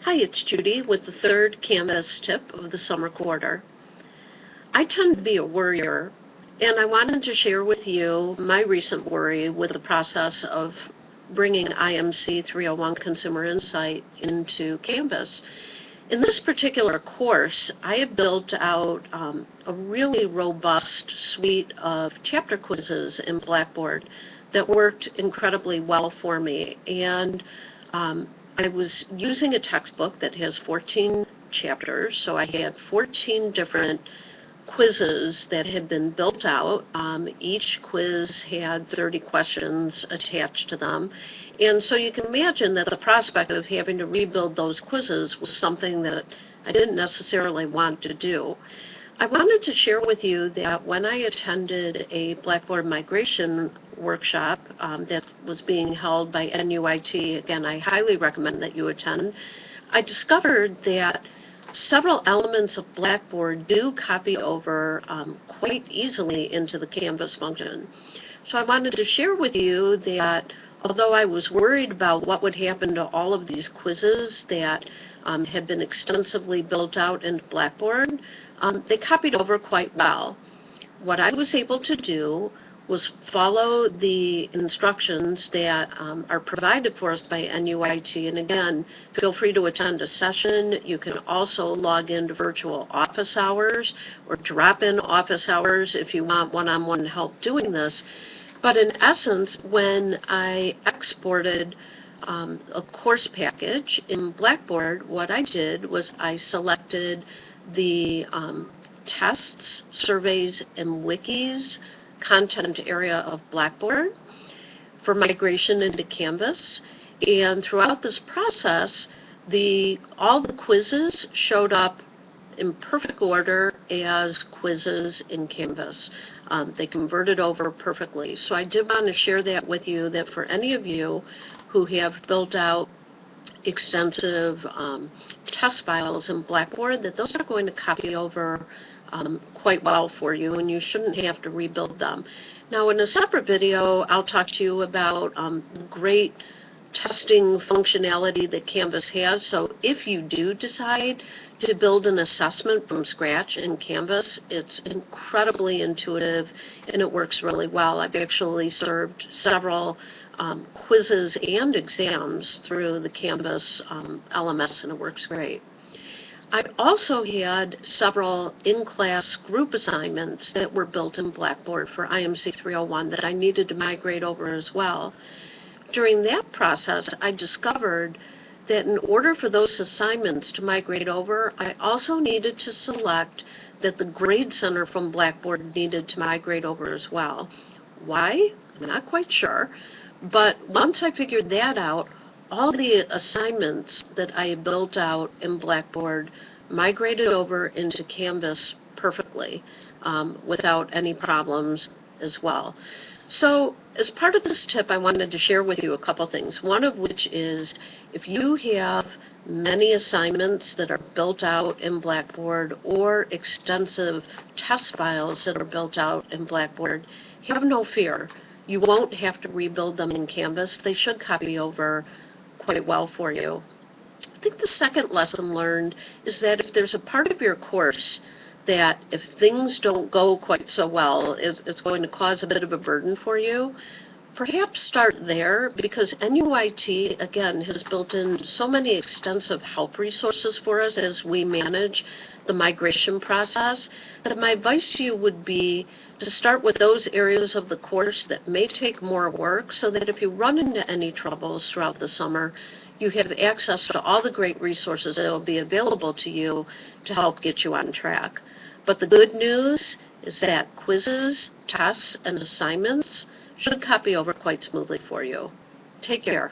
Hi, it's Judy with the third Canvas tip of the summer quarter. I tend to be a worrier, and I wanted to share with you my recent worry with the process of bringing IMC 301 Consumer Insight into Canvas. In this particular course, I have built out a really robust suite of chapter quizzes in Blackboard that worked incredibly well for me. And I was using a textbook that has 14 chapters, so I had 14 different quizzes that had been built out. Each quiz had 30 questions attached to them. And so you can imagine that the prospect of having to rebuild those quizzes was something that I didn't necessarily want to do. I wanted to share with you that when I attended a Blackboard migration workshop that was being held by NUIT, again, I highly recommend that you attend, I discovered that several elements of Blackboard do copy over quite easily into the Canvas function. So I wanted to share with you that although I was worried about what would happen to all of these quizzes that had been extensively built out in Blackboard, they copied over quite well. What I was able to do was follow the instructions that are provided for us by NUIT. And again, feel free to attend a session. You can also log into virtual office hours or drop in office hours if you want one-on-one help doing this. But in essence, when I exported a course package in Blackboard, what I did was I selected the tests, surveys, and wikis content area of Blackboard for migration into Canvas. And throughout this process, all the quizzes showed up in perfect order as quizzes in Canvas. They converted over perfectly. So I did want to share that with you, that for any of you who have built out extensive test files in Blackboard, that those are going to copy over quite well for you, and you shouldn't have to rebuild them. Now, in a separate video, I'll talk to you about great testing functionality that Canvas has. So if you do decide to build an assessment from scratch in Canvas, it's incredibly intuitive and it works really well. I've actually served several quizzes and exams through the Canvas LMS, and it works great. I also had several in-class group assignments that were built in Blackboard for IMC 301 that I needed to migrate over as well. During that process, I discovered that in order for those assignments to migrate over, I also needed to select that the Grade Center from Blackboard needed to migrate over as well. Why? I'm not quite sure. But once I figured that out, all the assignments that I built out in Blackboard migrated over into Canvas perfectly without any problems as well. So as part of this tip, I wanted to share with you a couple things, one of which is if you have many assignments that are built out in Blackboard or extensive test files that are built out in Blackboard, have no fear. You won't have to rebuild them in Canvas. They should copy over quite well for you. I think the second lesson learned is that if there's a part of your course that if things don't go quite so well, it's going to cause a bit of a burden for you, perhaps start there, because NUIT, again, has built in so many extensive help resources for us as we manage the migration process, that my advice to you would be to start with those areas of the course that may take more work, so that if you run into any troubles throughout the summer, you have access to all the great resources that will be available to you to help get you on track. But the good news is that quizzes, tests, and assignments should copy over quite smoothly for you. Take care.